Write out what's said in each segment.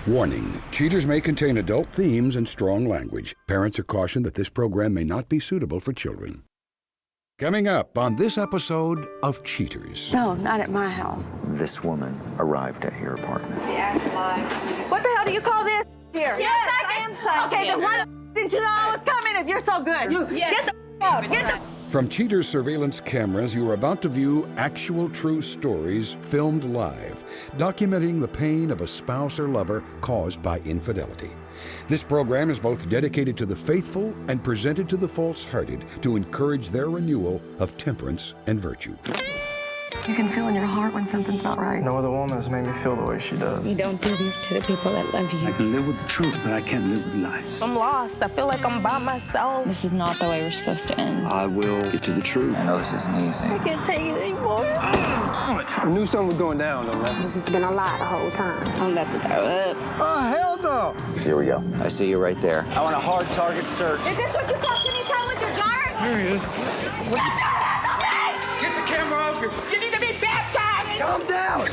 Warning, Cheaters may contain adult themes and strong language. Parents are cautioned that this program may not be suitable for children. Coming up on this episode of Cheaters. No, not at my house. This woman arrived at your apartment. What the hell do you call this here? Yes, I am saying. Okay, then why didn't you know I was coming if you're so good? Get the out. Get the... From Cheaters surveillance cameras, you are about to view actual true stories filmed live, documenting the pain of a spouse or lover caused by infidelity. This program is both dedicated to the faithful and presented to the false-hearted to encourage their renewal of temperance and virtue. You can feel in your heart when something's not right. No other woman has made me feel the way she does. You don't do this to the people that love you. I can live with the truth, but I can't live with lies. I'm lost. I feel like I'm by myself. This is not the way we're supposed to end. I will get to the truth. I know this isn't easy. I can't take it anymore. I knew something was going down, though, man. This has been a lie the whole time. I'm about to throw up. Oh, hell no! Here we go. I see you right there. I want a hard target search. Is this what you call any time with your jar? There he is. Get your hands on me! Get the camera off you. You need to be baptized! Calm down!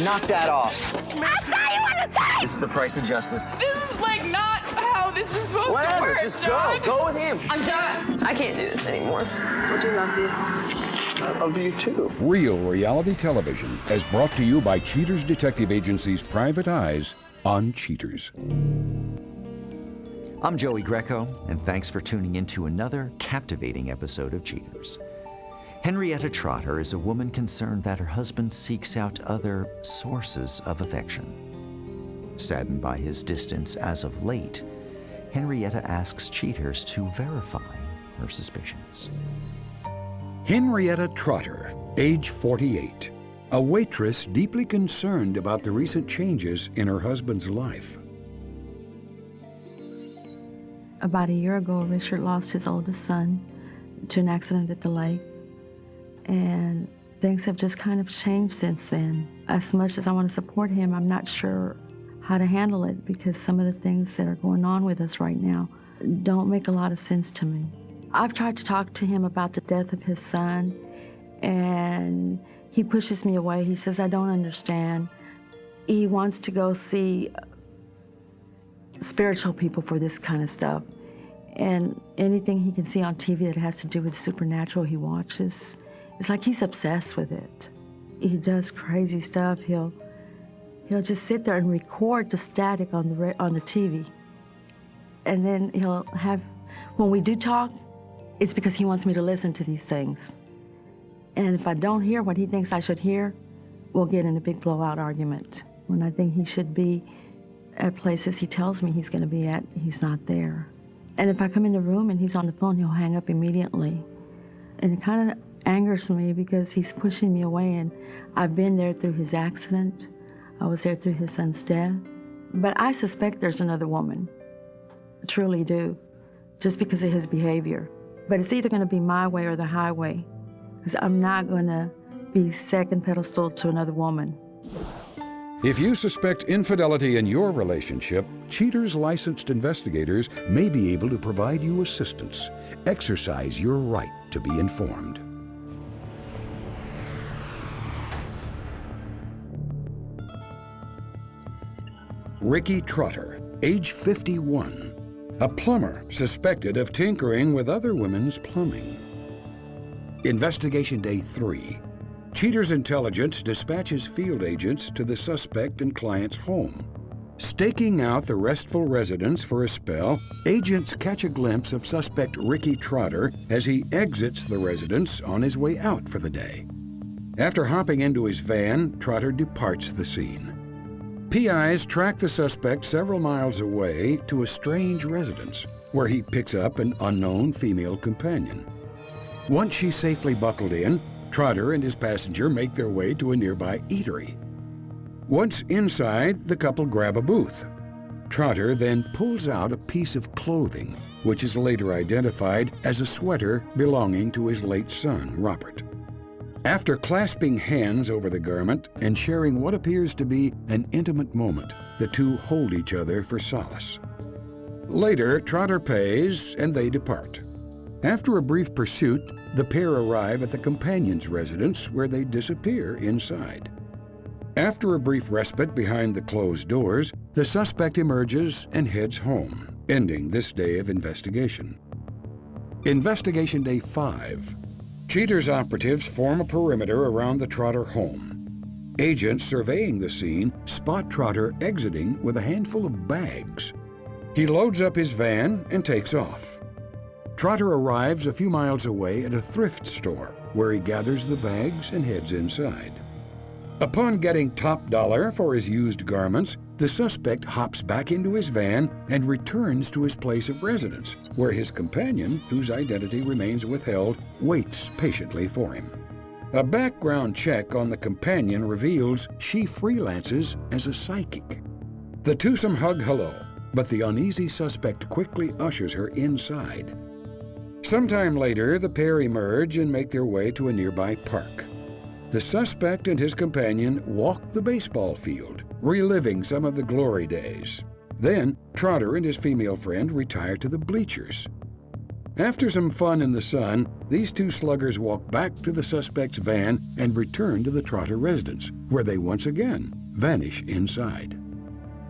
Knock that off. I saw you on the tape! This is the price of justice. This is like not how this is supposed to work, Just John. go with him. I'm done. I can't do this anymore. I do love you. I love you, too. Real reality television is brought to you by Cheaters Detective Agency's Private Eyes on Cheaters. I'm Joey Greco, and thanks for tuning in to another captivating episode of Cheaters. Henrietta Trotter is a woman concerned that her husband seeks out other sources of affection. Saddened by his distance as of late, Henrietta asks Cheaters to verify her suspicions. Henrietta Trotter, age 48, a waitress deeply concerned about the recent changes in her husband's life. About a year ago, Richard lost his oldest son to an accident at the lake, and things have just kind of changed since then. As much as I want to support him, I'm not sure how to handle it because some of the things that are going on with us right now don't make a lot of sense to me. I've tried to talk to him about the death of his son, and he pushes me away. He says, I don't understand. He wants to go see spiritual people for this kind of stuff. And anything he can see on TV that has to do with supernatural, he watches. It's like he's obsessed with it. He does crazy stuff. He'll just sit there and record the static on the TV. And then he'll have, when we do talk, it's because he wants me to listen to these things. And if I don't hear what he thinks I should hear, we'll get in a big blowout argument. When I think he should be at places he tells me he's gonna be at, he's not there. And if I come in the room and he's on the phone, he'll hang up immediately. And it kind of angers me because he's pushing me away, and I've been there through his accident. I was there through his son's death. But I suspect there's another woman. I truly do, just because of his behavior. But it's either gonna be my way or the highway, because I'm not gonna be second pedestal to another woman. If you suspect infidelity in your relationship, Cheaters licensed investigators may be able to provide you assistance. Exercise your right to be informed. Ricky Trotter, age 51, a plumber suspected of tinkering with other women's plumbing. Investigation Day 3. Cheaters Intelligence dispatches field agents to the suspect and client's home. Staking out the restful residence for a spell, agents catch a glimpse of suspect Ricky Trotter as he exits the residence on his way out for the day. After hopping into his van, Trotter departs the scene. PIs track the suspect several miles away to a strange residence, where he picks up an unknown female companion. Once she's safely buckled in, Trotter and his passenger make their way to a nearby eatery. Once inside, the couple grab a booth. Trotter then pulls out a piece of clothing, which is later identified as a sweater belonging to his late son, Robert. After clasping hands over the garment and sharing what appears to be an intimate moment, the two hold each other for solace. Later, Trotter pays and they depart. After a brief pursuit, the pair arrive at the companion's residence where they disappear inside. After a brief respite behind the closed doors, the suspect emerges and heads home, ending this day of investigation. Investigation Day 5. Cheaters operatives form a perimeter around the Trotter home. Agents surveying the scene spot Trotter exiting with a handful of bags. He loads up his van and takes off. Trotter arrives a few miles away at a thrift store, where he gathers the bags and heads inside. Upon getting top dollar for his used garments, the suspect hops back into his van and returns to his place of residence, where his companion, whose identity remains withheld, waits patiently for him. A background check on the companion reveals she freelances as a psychic. The twosome hug hello, but the uneasy suspect quickly ushers her inside. Sometime later, the pair emerge and make their way to a nearby park. The suspect and his companion walk the baseball field, reliving some of the glory days. Then, Trotter and his female friend retire to the bleachers. After some fun in the sun, these two sluggers walk back to the suspect's van and return to the Trotter residence, where they once again vanish inside.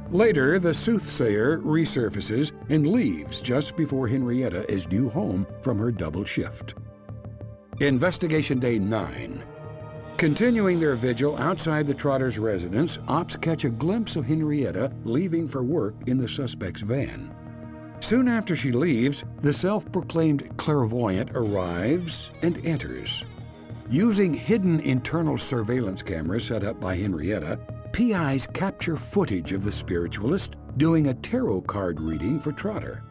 Later, the soothsayer resurfaces and leaves just before Henrietta is due home from her double shift. Investigation Day 9. Continuing their vigil outside the Trotter's residence, ops catch a glimpse of Henrietta leaving for work in the suspect's van. Soon after she leaves, the self-proclaimed clairvoyant arrives and enters. Using hidden internal surveillance cameras set up by Henrietta, PIs capture footage of the spiritualist doing a tarot card reading for Trotter.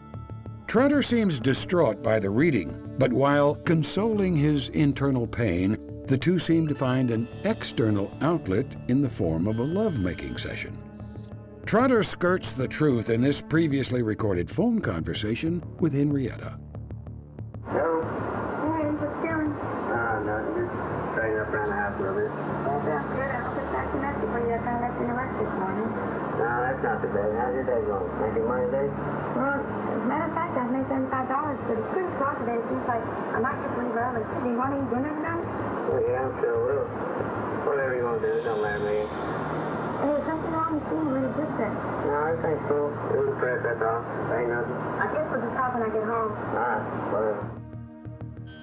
Trotter seems distraught by the reading, but while consoling his internal pain, the two seem to find an external outlet in the form of a love-making session. Trotter skirts the truth in this previously recorded phone conversation with Henrietta. Hello? Hey, what's doing? Nothing. Just staying up around the house a little bit. That sounds good. I was just asking message when you kind of left in the work this morning. No, that's not too bad. How's your day going? Making money today? Well, as a matter of fact, I've made $75, but it's pretty slow today. It seems like I might just leave early. Do you want to eat dinner tonight? Well, yeah, I'm sure will. Whatever you want to do, it don't matter to me. Hey, is something wrong with you? Really good day. No, everything's cool. It was a press, that's all. Ain't nothing. I guess we'll just talk when I get home. All right, whatever.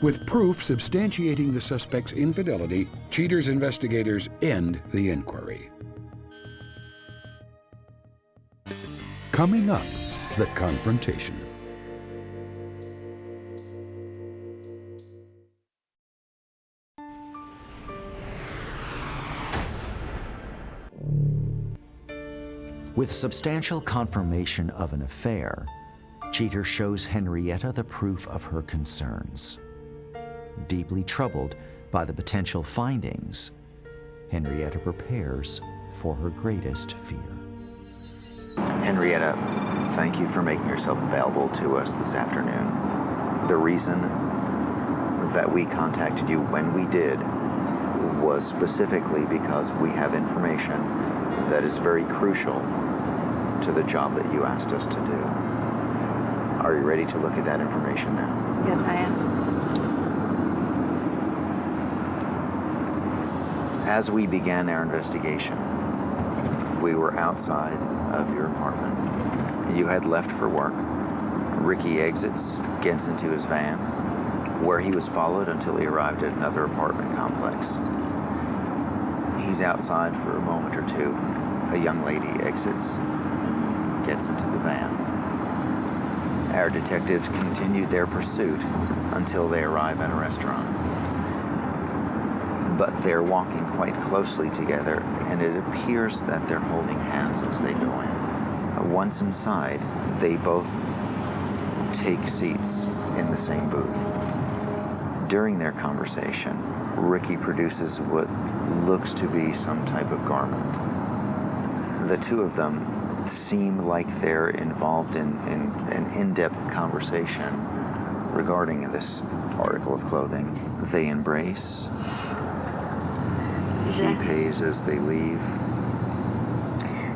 With proof substantiating the suspect's infidelity, Cheaters investigators end the inquiry. Coming up, the confrontation. With substantial confirmation of an affair, Cheater shows Henrietta the proof of her concerns. Deeply troubled by the potential findings, Henrietta prepares for her greatest fear. Henrietta, thank you for making yourself available to us this afternoon. The reason that we contacted you when we did was specifically because we have information that is very crucial to the job that you asked us to do. Are you ready to look at that information now? Yes, I am. As we began our investigation, we were outside of your apartment. You had left for work. Ricky exits, gets into his van, where he was followed until he arrived at another apartment complex. He's outside for a moment or two. A young lady exits, gets into the van. Our detectives continued their pursuit until they arrive at a restaurant. But they're walking quite closely together, and it appears that they're holding hands as they go in. Once inside, they both take seats in the same booth. During their conversation, Ricky produces what looks to be some type of garment. The two of them seem like they're involved in an in-depth conversation regarding this article of clothing. They embrace. He pays as they leave.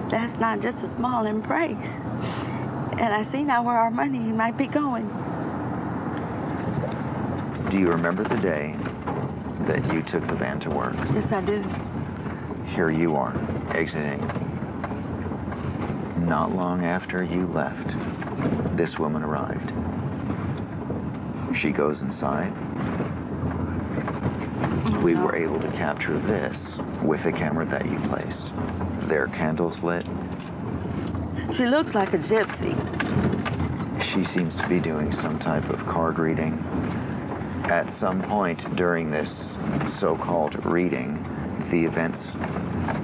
That's not just a small embrace. And I see now where our money might be going. Do you remember the day that you took the van to work? Yes, I do. Here you are, exiting. Not long after you left, this woman arrived. She goes inside. We were able to capture this with the camera that you placed. There are candles lit. She looks like a gypsy. She seems to be doing some type of card reading. At some point during this so-called reading, the events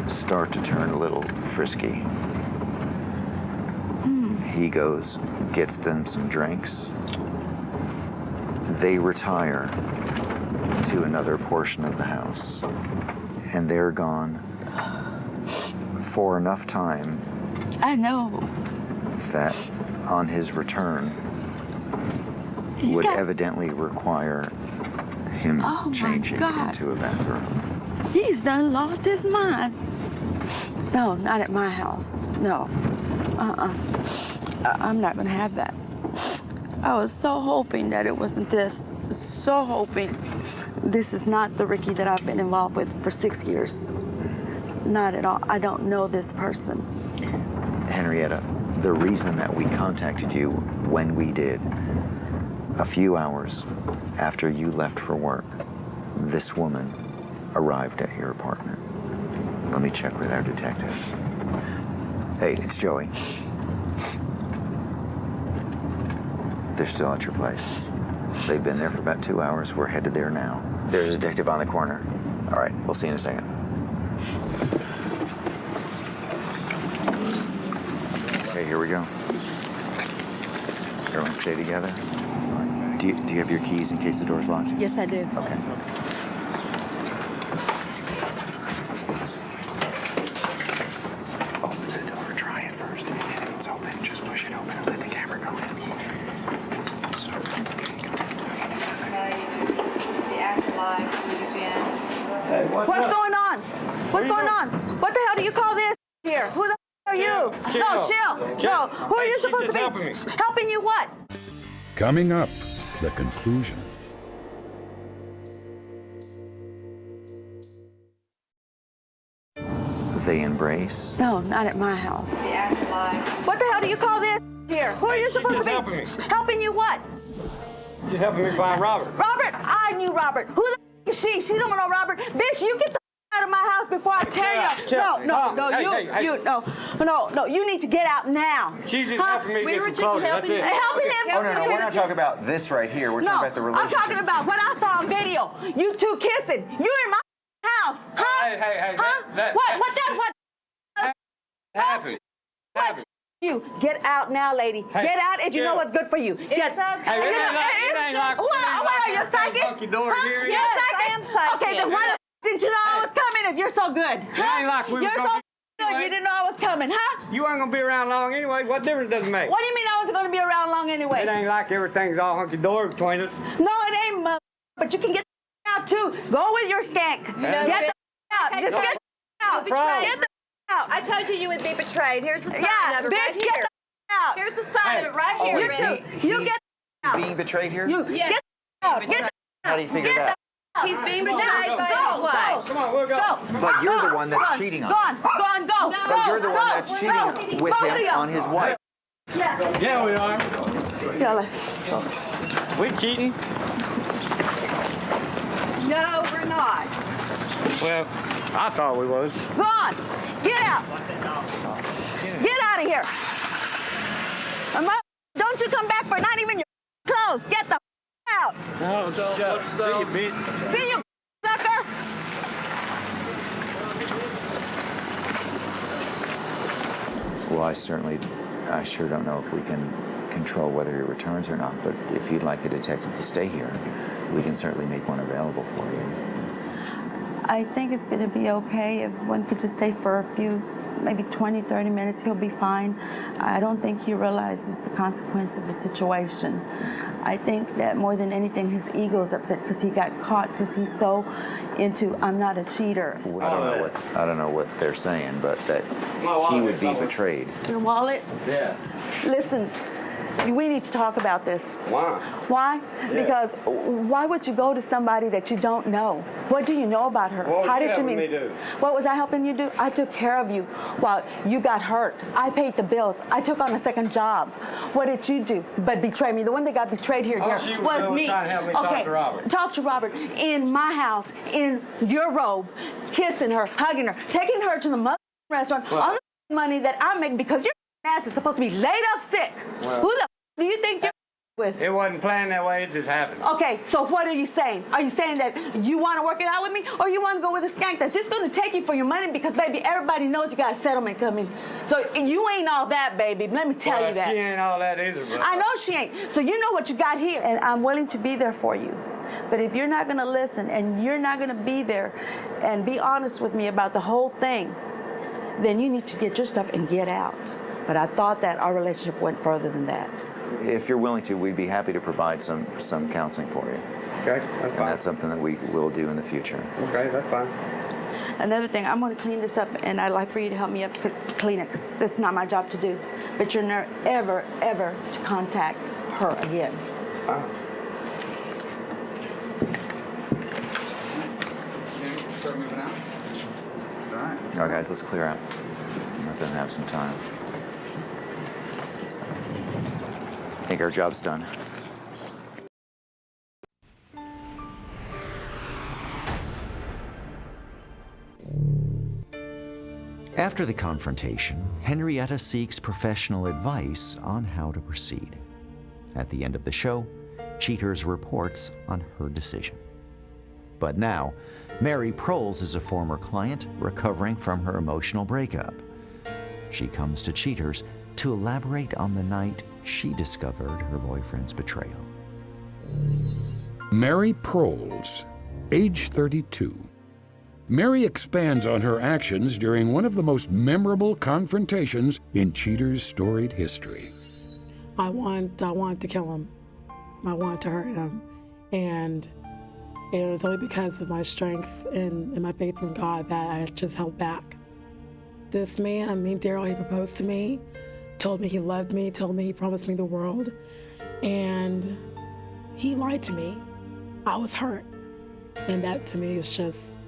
start to turn a little frisky. He goes, gets them some drinks. They retire to another portion of the house, and they're gone for enough time. I know. That on his return would evidently require him changing into a bathroom. He's done lost his mind. No, not at my house. No. I'm not gonna have that. I was so hoping that it wasn't this. So hoping this is not the Ricky that I've been involved with for 6 years. Not at all. I don't know this person. Henrietta, the reason that we contacted you when we did, a few hours after you left for work, this woman arrived at your apartment. Let me check with our detective. Hey, it's Joey. They're still at your place. They've been there for about 2 hours. We're headed there now. There's a detective on the corner. All right, we'll see you in a second. Okay, here we go. Everyone stay together. Do you have your keys in case the door's locked? Yes, I do. Okay. Open the door, try it first, and then if it's open, just push it open and let the camera go in. What's going on? What's going on? What the hell do you call this here? Who the are you? No, Shell. No, who are you supposed to be? Helping you what? Coming up, the conclusion. They embrace. No, not at my house. What the hell do you call this here? Who are you supposed to be? Helping you what? She's helping me find Robert. Robert? I knew Robert. Who the is she? She don't know Robert. Bitch, you get the out of my house before I tear you. No, you need to get out now. She's just helping me get some clothes. Helping him. Oh, no, we're not talking about this right here. We're talking about the relationship. I'm talking about what I saw on video. You two kissing. You in my house. Huh? Hey. Huh? What Happened. You get out now, lady. Hey, get out if you know what's good for you. Get out. Hey, it ain't like What are you, psychic? Funky door here. You're psychic? I am psychic. Okay, then why didn't you know I was coming if you're so good? It ain't like we were You're so gonna good. You didn't know I was coming, huh? You ain't gonna be around long anyway. What difference does it make? What do you mean I wasn't going to be around long anyway? It ain't like everything's all hunky-dory between us. No, it ain't, but you can get out too. Go with your skank. Get the out. Just get out. Get the out. I told you would be betrayed. Here's the sign of it bitch, right get here. out. Here's the sign of it right here. wait, Ricky. You get out. He's being betrayed here? Yes. Get out. Get How do you figure that? He's being betrayed by his wife. Come on, we'll go. But you're the one that's cheating on him. Go. But you're the one that's cheating with him on his wife. Yeah, we are. We cheating? No, we're not. Well, I thought we was. Go on. Get out. Get out of here. Don't you come back for not even your clothes. Get the out. Oh, see you, bitch. See you, sucker. Well, I sure don't know if we can control whether he returns or not, but if you'd like a detective to stay here, we can certainly make one available for you. I think it's going to be okay if one could just stay for a few, maybe 20, 30 minutes. He'll be fine. I don't think he realizes the consequence of the situation. I think that more than anything, his ego is upset because he got caught because he's so into, I'm not a cheater. I don't know what they're saying, but that he would be betrayed. Your wallet? Yeah. Listen, We need to talk about this. Why? Why? Because why would you go to somebody that you don't know? What do you know about her? What was How you did you helping meet? me do? What was I helping you do? I took care of you while you got hurt. I paid the bills. I took on a second job. What did you do but betray me? The one that got betrayed here, All dear, she was was doing me. trying to help me talk to Robert. Talk to Robert in my house, in your robe, kissing her, hugging her, taking her to the mother restaurant. All the money that I'm making because your ass is supposed to be laid up sick. Well, who the do you think you're with? It wasn't planned that way. It just happened. Okay, so what are you saying? Are you saying that you want to work it out with me, or you want to go with a skank that's just going to take you for your money because, baby, everybody knows you got a settlement coming. So you ain't all that, baby. Let me tell you that. She ain't all that either, bro. I know she ain't. So you know what you got here, and I'm willing to be there for you. But if you're not going to listen and you're not going to be there and be honest with me about the whole thing, then you need to get your stuff and get out. But I thought that our relationship went further than that. If you're willing to, we'd be happy to provide some counseling for you. Okay, that's And fine. that's something that we will do in the future. Okay, that's fine. Another thing, I'm going to clean this up, and I'd like for you to help me up clean it, because this is not my job to do. But you're never, ever, ever to contact her again. Start moving out. All right. All right, guys, let's clear out. Let them have some time. I think our job's done. After the confrontation, Henrietta seeks professional advice on how to proceed. At the end of the show, Cheaters reports on her decision. But now, Mary Proles is a former client recovering from her emotional breakup. She comes to Cheaters to elaborate on the night she discovered her boyfriend's betrayal. Mary Proles, age 32. Mary expands on her actions during one of the most memorable confrontations in Cheaters' storied history. I want to kill him. I want to hurt him. And it was only because of my strength and my faith in God that I just held back. This man, Daryl, he proposed to me, told me he loved me, told me he promised me the world, and he lied to me. I was hurt. And that, to me, is just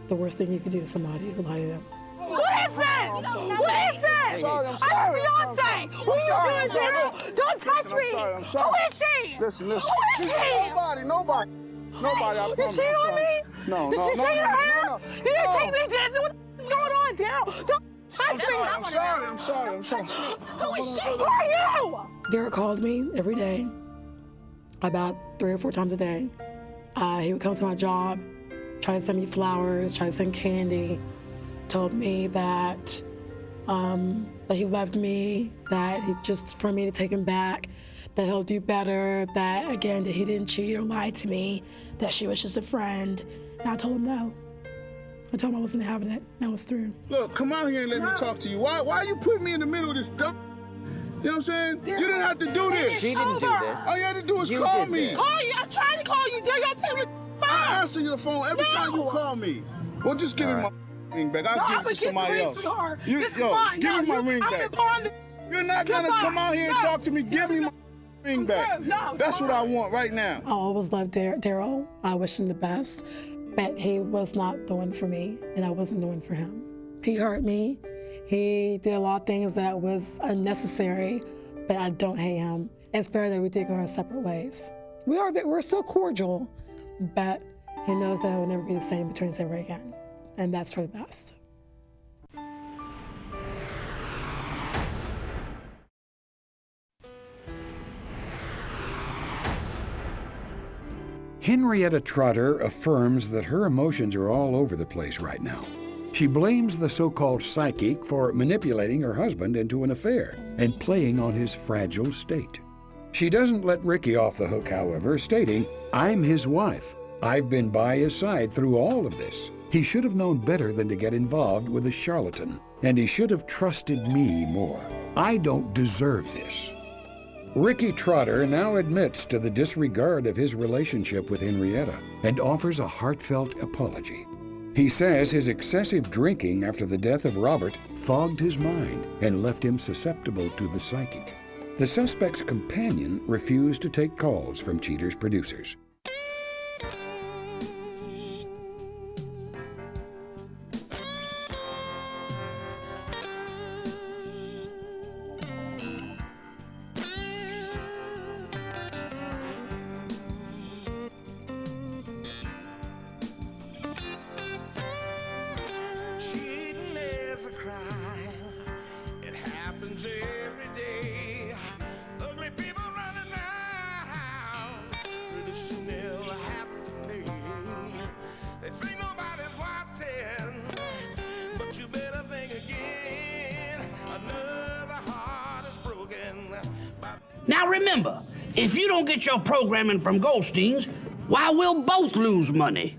the worst thing you could do to somebody, is lie to them. What is this? What is this? I'm Beyonce. What are you doing, Daryl? Don't touch me. Who is she? Listen. Who is she? Nobody. I Did she on me? No. Did she say to her? You didn't take me dancing. What the is going on, Daryl? Don't touch me. I'm sorry. Who is she? Who are you? Derek called me every day, about 3 or 4 times a day. He would come to my job, try to send me flowers, try to send candy, told me that he loved me, that he just for me to take him back, that he'll do better, that again, that he didn't cheat or lie to me, that she was just a friend. And I told him no. I told him I wasn't having it. I was through. Look, come out here and let me talk to you. Why are you putting me in the middle of this stuff? You know what I'm saying? You didn't have to do this. She didn't do this. All you had to do was You call did me. this. Call you. I'm trying to call you. Dare y'all pay me phone? I answer you the phone every time you call me. Well, just give me my ring back. I'll give it to somebody else. This is mine. Give me my ring back. You're not gonna come out here and talk to me. Give me my ring back. That's what I want right now. I always loved Daryl. I wish him the best, but he was not the one for me, and I wasn't the one for him. He hurt me. He did a lot of things that was unnecessary, but I don't hate him. It's better that we did go our separate ways. We're still cordial, but he knows that it will never be the same between us ever again, and that's for the best. Henrietta Trotter affirms that her emotions are all over the place right now. She blames the so-called psychic for manipulating her husband into an affair and playing on his fragile state. She doesn't let Ricky off the hook, however, stating, "I'm his wife. I've been by his side through all of this. He should have known better than to get involved with a charlatan, and he should have trusted me more. I don't deserve this." Ricky Trotter now admits to the disregard of his relationship with Henrietta and offers a heartfelt apology. He says his excessive drinking after the death of Robert fogged his mind and left him susceptible to the psychic. The suspect's companion refused to take calls from Cheater's producers. Cheating is a crime. It happens every day. Ugly people running around. Pretty soon they'll have to pay. They think nobody's watching, but you better think again. Another heart is broken. Now remember, if you don't get your programming from Goldstein's, why, we'll both lose money.